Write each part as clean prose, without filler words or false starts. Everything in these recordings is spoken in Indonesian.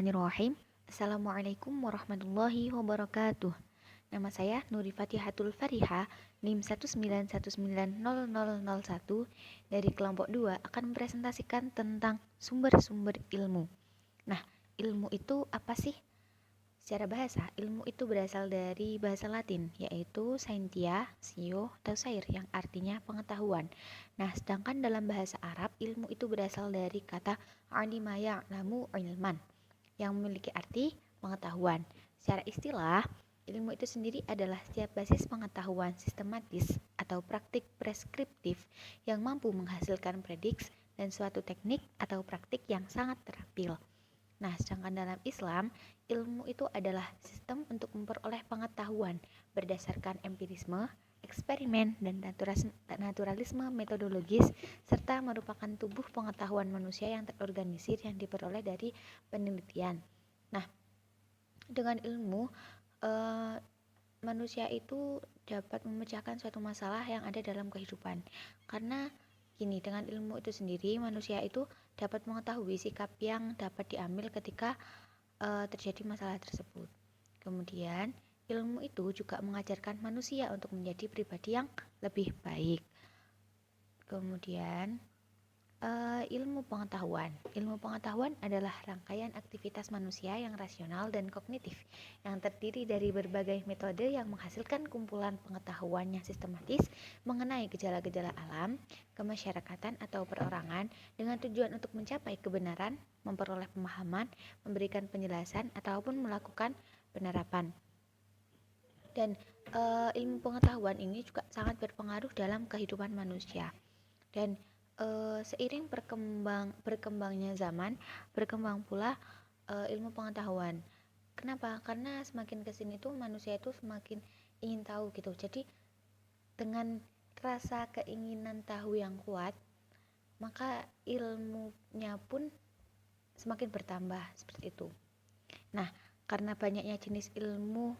Bismillahirrahmanirrahim. Assalamualaikum warahmatullahi wabarakatuh. Nama saya Nuri Fatihatul Fariha, NIM 1919001 dari kelompok 2 akan mempresentasikan tentang sumber-sumber ilmu. Nah, ilmu itu apa sih? Secara bahasa, ilmu itu berasal dari bahasa Latin, yaitu scientia, scio, atau sair, yang artinya pengetahuan. Nah, sedangkan dalam bahasa Arab, ilmu itu berasal dari kata alima ya'lamu ilman, yang memiliki arti pengetahuan. Secara istilah, ilmu itu sendiri adalah setiap basis pengetahuan sistematis atau praktik preskriptif yang mampu menghasilkan prediksi dan suatu teknik atau praktik yang sangat terampil. Nah, sedangkan dalam Islam, ilmu itu adalah sistem untuk memperoleh pengetahuan berdasarkan empirisme, eksperimen, dan naturalisme metodologis, serta merupakan tubuh pengetahuan manusia yang terorganisir yang diperoleh dari penelitian. Nah, dengan ilmu, manusia itu dapat memecahkan suatu masalah yang ada dalam kehidupan. Karena gini, dengan ilmu itu sendiri, manusia itu dapat mengetahui sikap yang dapat diambil ketika terjadi masalah tersebut. Kemudian, ilmu itu juga mengajarkan manusia untuk menjadi pribadi yang lebih baik. Kemudian, ilmu pengetahuan. Ilmu pengetahuan adalah rangkaian aktivitas manusia yang rasional dan kognitif, yang terdiri dari berbagai metode yang menghasilkan kumpulan pengetahuan yang sistematis mengenai gejala-gejala alam, kemasyarakatan atau perorangan dengan tujuan untuk mencapai kebenaran, memperoleh pemahaman, memberikan penjelasan, ataupun melakukan penerapan. Dan ilmu pengetahuan ini juga sangat berpengaruh dalam kehidupan manusia. Dan seiring berkembangnya zaman, berkembang pula ilmu pengetahuan. Kenapa? Karena semakin kesini tuh manusia itu semakin ingin tahu gitu. Jadi dengan rasa keinginan tahu yang kuat, maka ilmunya pun semakin bertambah seperti itu. Nah, karena banyaknya jenis ilmu,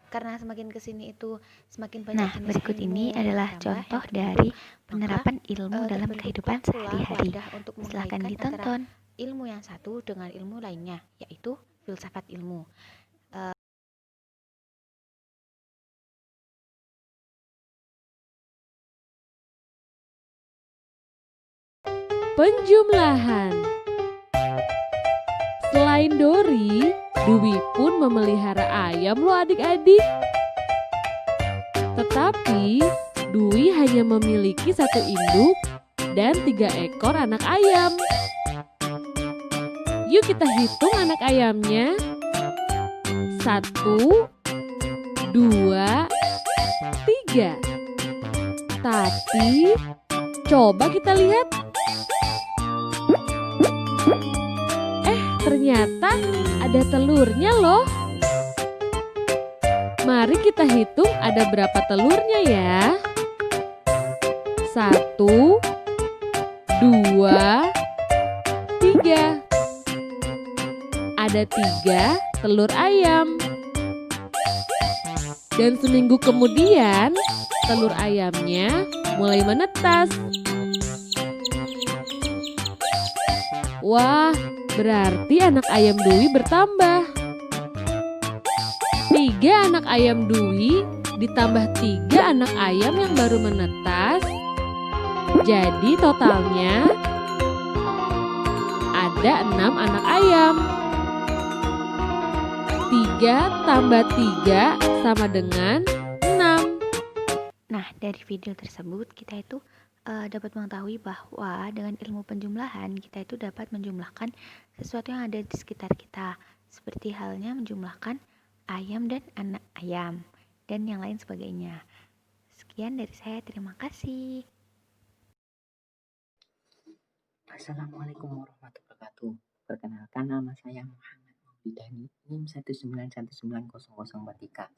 karena semakin kesini itu semakin banyak jenis berikut ilmu ini adalah contoh dari penerapan ilmu dalam kehidupan sehari-hari. Silakan ditonton. Ilmu yang satu dengan ilmu lainnya, yaitu filsafat ilmu. Penjumlahan. Selain Dori, Dwi pun memelihara ayam loh adik-adik. Tetapi Dwi hanya memiliki 1 induk dan 3 ekor anak ayam. Yuk kita hitung anak ayamnya. 1, 2, 3. Tapi coba kita lihat. Ternyata ada telurnya loh. Mari kita hitung ada berapa telurnya ya. 1, 2, 3. Ada 3 telur ayam. Dan seminggu kemudian telur ayamnya mulai menetas. Wah, berarti anak ayam Dwi bertambah. 3 anak ayam Dwi ditambah 3 anak ayam yang baru menetas. Jadi totalnya ada 6 anak ayam. 3 tambah 3 sama dengan 6. Nah, dari video tersebut kita itu dapat mengetahui bahwa dengan ilmu penjumlahan kita itu dapat menjumlahkan sesuatu yang ada di sekitar kita, seperti halnya menjumlahkan ayam dan anak ayam dan yang lain sebagainya. Sekian dari saya, terima kasih. Assalamualaikum warahmatullahi wabarakatuh. Perkenalkan, nama saya Muhammad Maulidani, NIM 1919003.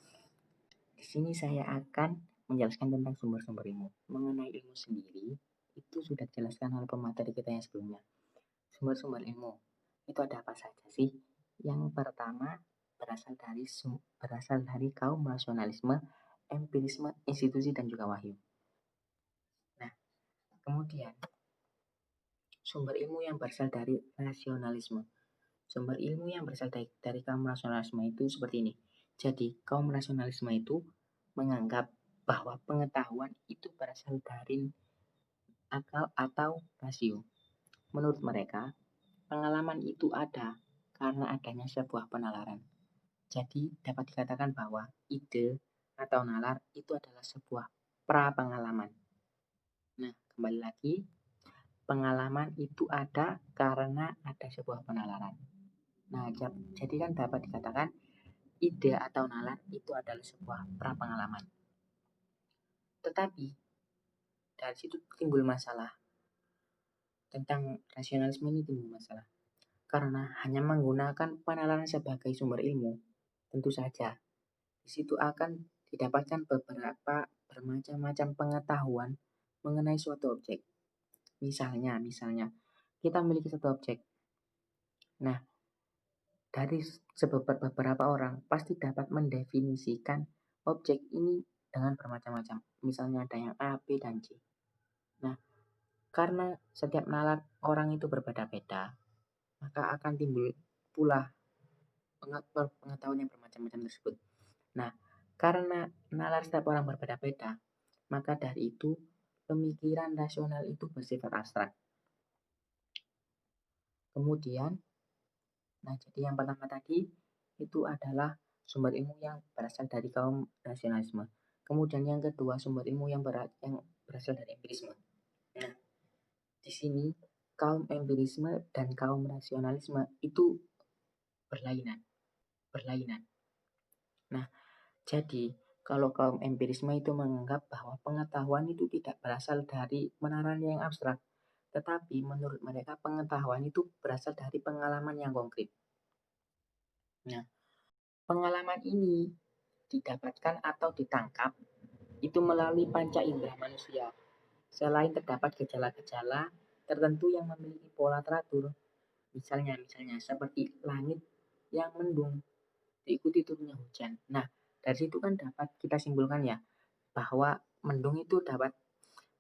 Di sini saya akan menjelaskan tentang sumber-sumber ilmu. Mengenai ilmu sendiri, itu sudah dijelaskan oleh pemateri kita yang sebelumnya. Sumber-sumber ilmu itu ada apa saja sih? Yang pertama berasal dari kaum rasionalisme, empirisme, institusi, dan juga wahyu. Nah, kemudian sumber ilmu yang berasal dari rasionalisme. Sumber ilmu yang berasal dari kaum rasionalisme itu seperti ini. Jadi, kaum rasionalisme itu menganggap bahwa pengetahuan itu berasal dari akal atau rasio. Menurut mereka, pengalaman itu ada karena adanya sebuah penalaran. Jadi, dapat dikatakan bahwa ide atau nalar itu adalah sebuah pra-pengalaman. Nah, kembali lagi, pengalaman itu ada karena ada sebuah penalaran. Nah, jadi kan dapat dikatakan ide atau nalar itu adalah sebuah pra-pengalaman. Tetapi, dari situ timbul masalah. Tentang rasionalisme ini timbul masalah. Karena hanya menggunakan penalaran sebagai sumber ilmu, tentu saja di situ akan didapatkan beberapa bermacam-macam pengetahuan mengenai suatu objek. Misalnya, kita memiliki satu objek. Nah, dari beberapa orang pasti dapat mendefinisikan objek ini dengan bermacam-macam. Misalnya ada yang A, B, dan C. Nah, karena setiap nalar orang itu berbeda-beda, maka akan timbul pula pengetahuan yang bermacam-macam tersebut. Nah, karena nalar setiap orang berbeda-beda, maka dari itu pemikiran rasional itu bersifat abstrak. Kemudian, nah jadi yang pertama tadi itu adalah sumber ilmu yang berasal dari kaum rasionalisme. Kemudian yang kedua sumber ilmu yang berasal dari empirisme. Nah, di sini kaum empirisme dan kaum rasionalisme itu berlainan. Nah, jadi kalau kaum empirisme itu menganggap bahwa pengetahuan itu tidak berasal dari penalaran yang abstrak, tetapi menurut mereka pengetahuan itu berasal dari pengalaman yang konkret. Nah, pengalaman ini didapatkan atau ditangkap itu melalui panca indera manusia. Selain terdapat gejala-gejala tertentu yang memiliki pola teratur, misalnya seperti langit yang mendung diikuti turunnya hujan. Nah, dari situ kan dapat kita simpulkan ya bahwa mendung itu dapat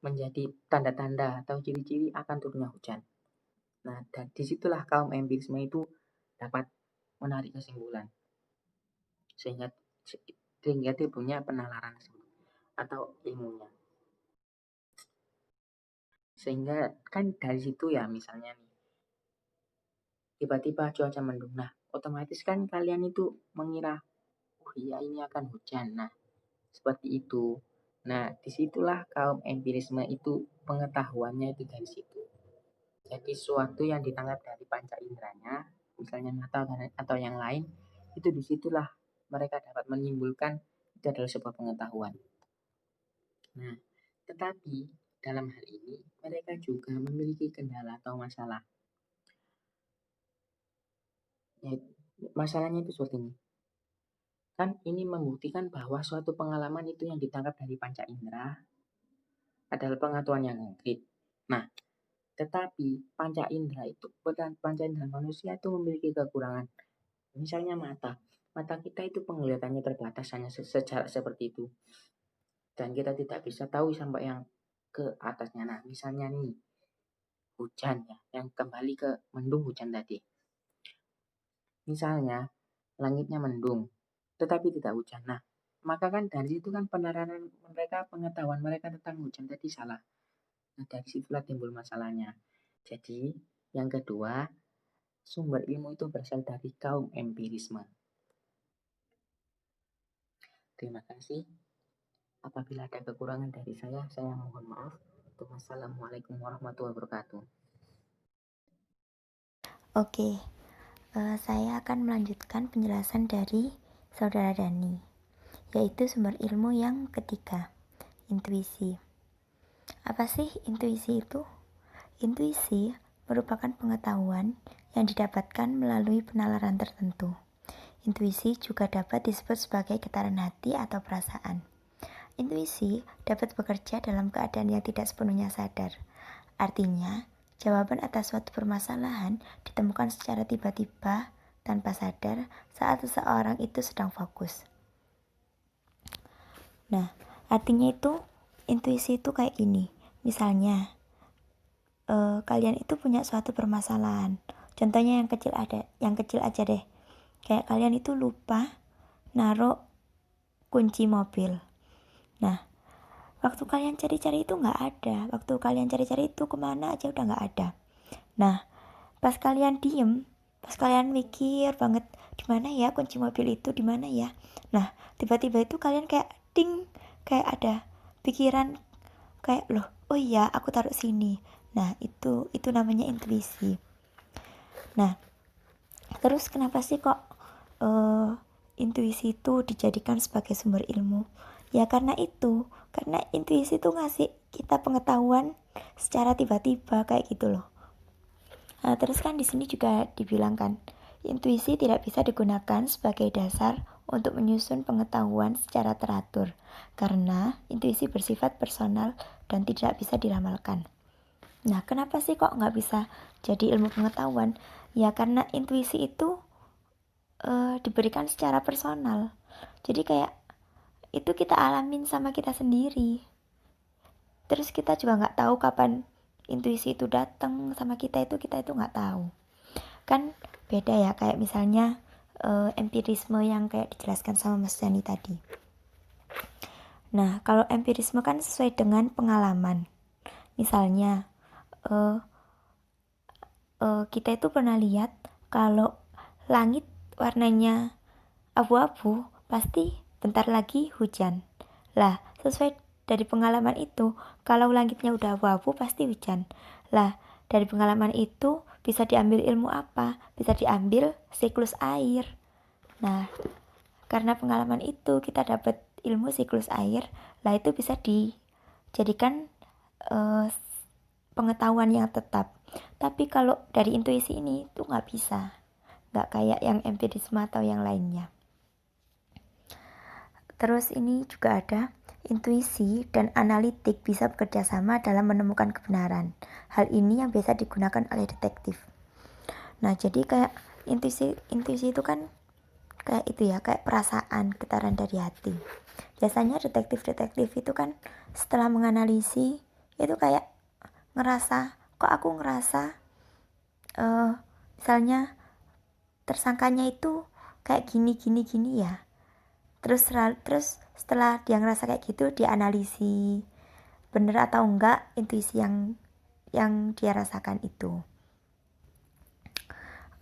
menjadi tanda-tanda atau ciri-ciri akan turunnya hujan. Nah, dan disitulah kaum empirisme itu dapat menarik kesimpulan sehingga dia punya penalaran atau ilmunya. Sehingga kan dari situ ya misalnya nih tiba-tiba cuaca mendung. Nah, otomatis kan kalian itu mengira, oh iya ini akan hujan. Nah, seperti itu. Nah, disitulah kaum empirisme itu pengetahuannya itu dari situ. Jadi sesuatu yang ditangkap dari panca inderanya, misalnya mata atau yang lain, itu disitulah mereka dapat menyimpulkan itu adalah sebuah pengetahuan. Nah, tetapi dalam hal ini mereka juga memiliki kendala atau masalah. Ya, masalahnya itu seperti ini. Kan ini membuktikan bahwa suatu pengalaman itu yang ditangkap dari panca indera adalah pengetahuan yang konkret. Nah, tetapi panca indera manusia itu memiliki kekurangan. Misalnya mata. Mata kita itu penglihatannya terbatas hanya secara seperti itu. Dan kita tidak bisa tahu sampai yang ke atasnya. Nah, misalnya nih, hujan ya, yang kembali ke mendung hujan tadi. Misalnya, langitnya mendung, tetapi tidak hujan. Nah, maka kan dari itu kan penerapan mereka, pengetahuan mereka tentang hujan tadi salah. Nah, dari situlah timbul masalahnya. Jadi, yang kedua, sumber ilmu itu berasal dari kaum empirisme. Terima kasih. Apabila ada kekurangan dari saya mohon maaf. Wassalamualaikum warahmatullahi wabarakatuh. Oke, saya akan melanjutkan penjelasan dari Saudara Dani, yaitu sumber ilmu yang ketiga, intuisi. Apa sih intuisi itu? Intuisi merupakan pengetahuan yang didapatkan melalui penalaran tertentu. Intuisi juga dapat disebut sebagai getaran hati atau perasaan. Intuisi dapat bekerja dalam keadaan yang tidak sepenuhnya sadar. Artinya, jawaban atas suatu permasalahan ditemukan secara tiba-tiba tanpa sadar saat seseorang itu sedang fokus. Nah, artinya itu intuisi itu kayak gini. Misalnya, kalian itu punya suatu permasalahan. Contohnya yang kecil aja deh. Kayak kalian itu lupa naruh kunci mobil. Nah, waktu kalian cari-cari itu nggak ada. Waktu kalian cari-cari itu kemana aja udah nggak ada. Nah, pas kalian diem, pas kalian mikir banget, di mana ya kunci mobil itu, di mana ya. Nah, tiba-tiba itu kalian kayak ding, kayak ada pikiran kayak loh, oh iya aku taruh sini. Nah, itu namanya intuisi. Nah, terus kenapa sih kok intuisi itu dijadikan sebagai sumber ilmu? Ya karena intuisi itu ngasih kita pengetahuan secara tiba-tiba kayak gitu loh. Nah, terus kan di sini juga dibilangkan, intuisi tidak bisa digunakan sebagai dasar untuk menyusun pengetahuan secara teratur, karena intuisi bersifat personal dan tidak bisa diramalkan. Nah, kenapa sih kok nggak bisa jadi ilmu pengetahuan? Ya karena intuisi itu diberikan secara personal. Jadi kayak itu kita alamin sama kita sendiri. Terus kita juga nggak tahu kapan intuisi itu datang sama kita itu nggak tahu. Kan beda ya, kayak misalnya empirisme yang kayak dijelaskan sama Mas Yani tadi. Nah, kalau empirisme kan sesuai dengan pengalaman. Misalnya kita itu pernah lihat kalau langit warnanya abu-abu, pasti bentar lagi hujan. Lah, sesuai dari pengalaman itu, kalau langitnya udah abu-abu pasti hujan. Lah, dari pengalaman itu bisa diambil ilmu apa? Bisa diambil siklus air. Nah, karena pengalaman itu kita dapat ilmu siklus air, lah itu bisa dijadikan pengetahuan yang tetap. Tapi kalau dari intuisi ini tuh nggak bisa, nggak kayak yang empirisme atau yang lainnya. Terus ini juga ada intuisi dan analitik bisa bekerja sama dalam menemukan kebenaran. Hal ini yang biasa digunakan oleh detektif. Nah, jadi kayak intuisi itu kan kayak itu ya, kayak perasaan, getaran dari hati. Biasanya detektif itu kan setelah menganalisi itu kayak kok aku ngerasa misalnya tersangkanya itu kayak gini ya. Terus setelah dia ngerasa kayak gitu, dia analisi bener atau enggak intuisi yang dia rasakan itu.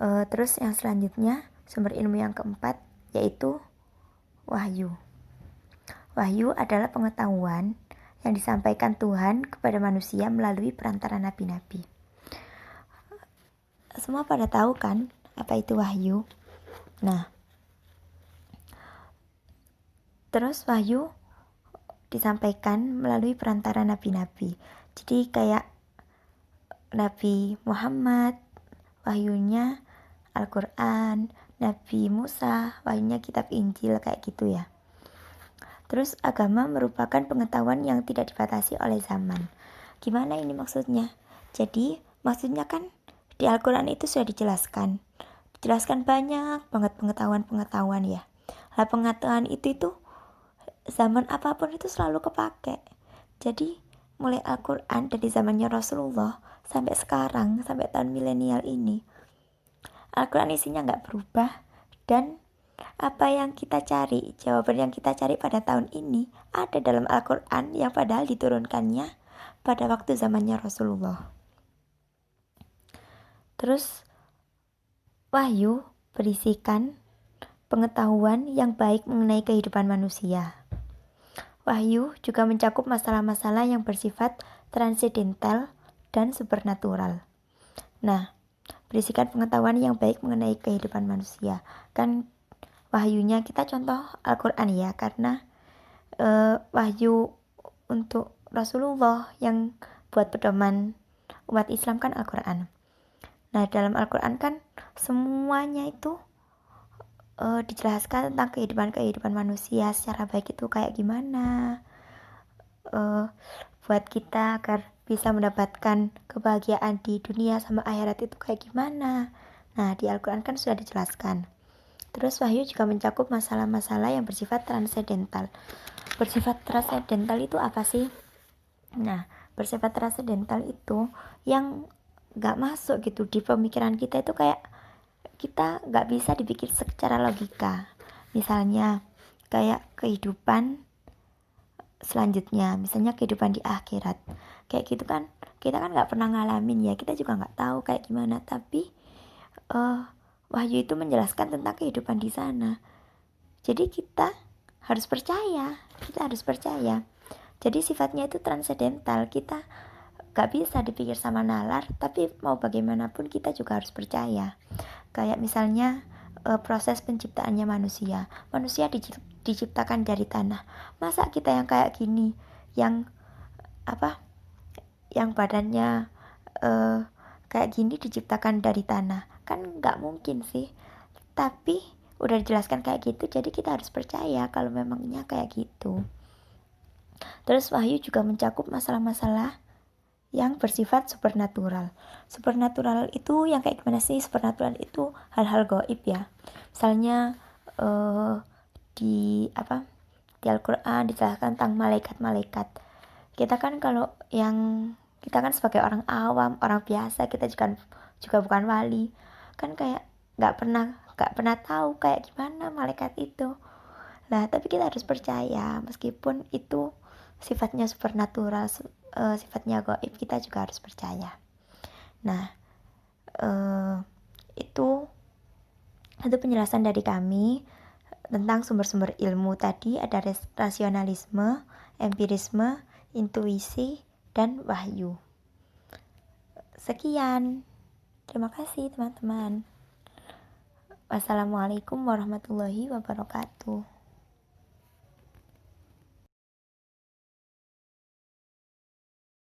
Terus yang selanjutnya, sumber ilmu yang keempat yaitu wahyu. Wahyu adalah pengetahuan yang disampaikan Tuhan kepada manusia melalui perantara nabi-nabi. Semua pada tahu kan apa itu wahyu? Nah, terus wahyu disampaikan melalui perantara nabi-nabi. Jadi kayak Nabi Muhammad wahyunya Al-Quran, Nabi Musa wahyunya kitab Injil, kayak gitu ya. Terus agama merupakan pengetahuan yang tidak dibatasi oleh zaman. Gimana ini maksudnya? Jadi maksudnya kan di Al-Quran itu sudah dijelaskan banyak banget pengetahuan ya. Lah pengetahuan itu zaman apapun itu selalu kepake. Jadi mulai Al-Quran dari zamannya Rasulullah sampai sekarang, sampai tahun milenial ini, Al-Quran isinya nggak berubah. Dan apa yang kita cari, jawaban yang kita cari pada tahun ini ada dalam Al-Quran yang padahal diturunkannya pada waktu zamannya Rasulullah. Terus wahyu berisikan pengetahuan yang baik mengenai kehidupan manusia. Wahyu juga mencakup masalah-masalah yang bersifat transidental dan supernatural. Nah, berisikan pengetahuan yang baik mengenai kehidupan manusia. Kan wahyunya kita contoh Al-Quran ya, karena wahyu untuk Rasulullah yang buat pedoman umat Islam kan Al-Quran. Nah, dalam Al-Quran kan semuanya itu dijelaskan tentang kehidupan manusia secara baik itu kayak gimana, buat kita agar bisa mendapatkan kebahagiaan di dunia sama akhirat itu kayak gimana. Nah, di Al-Quran kan sudah dijelaskan. Terus wahyu juga mencakup masalah-masalah yang bersifat transendental. Bersifat transendental itu apa sih? Nah, bersifat transendental itu yang nggak masuk gitu di pemikiran kita, itu kayak kita nggak bisa dipikir secara logika. Misalnya kayak kehidupan selanjutnya, misalnya kehidupan di akhirat, kayak gitu kan kita kan nggak pernah ngalamin ya, kita juga nggak tahu kayak gimana, tapi wahyu itu menjelaskan tentang kehidupan di sana. Jadi kita harus percaya, jadi sifatnya itu transendental, kita gak bisa dipikir sama nalar, tapi mau bagaimanapun kita juga harus percaya. Kayak misalnya proses penciptaannya manusia diciptakan dari tanah. Masa kita yang kayak gini, yang badannya kayak gini diciptakan dari tanah, kan gak mungkin sih. Tapi udah dijelaskan kayak gitu, jadi kita harus percaya kalau memangnya kayak gitu. Terus wahyu juga mencakup masalah-masalah yang bersifat supernatural. Supernatural itu yang kayak gimana sih? Supernatural itu hal-hal gaib ya. Misalnya di Al-Quran dijelaskan tentang malaikat-malaikat. Kita kan sebagai orang awam, orang biasa, kita juga bukan wali, kan kayak nggak pernah tahu kayak gimana malaikat itu. Nah, tapi kita harus percaya meskipun itu sifatnya supernatural, sifatnya gaib, kita juga harus percaya. Nah, itu penjelasan dari kami tentang sumber-sumber ilmu tadi. Ada rasionalisme, empirisme, intuisi, dan wahyu. Sekian, terima kasih teman-teman. Wassalamualaikum warahmatullahi wabarakatuh.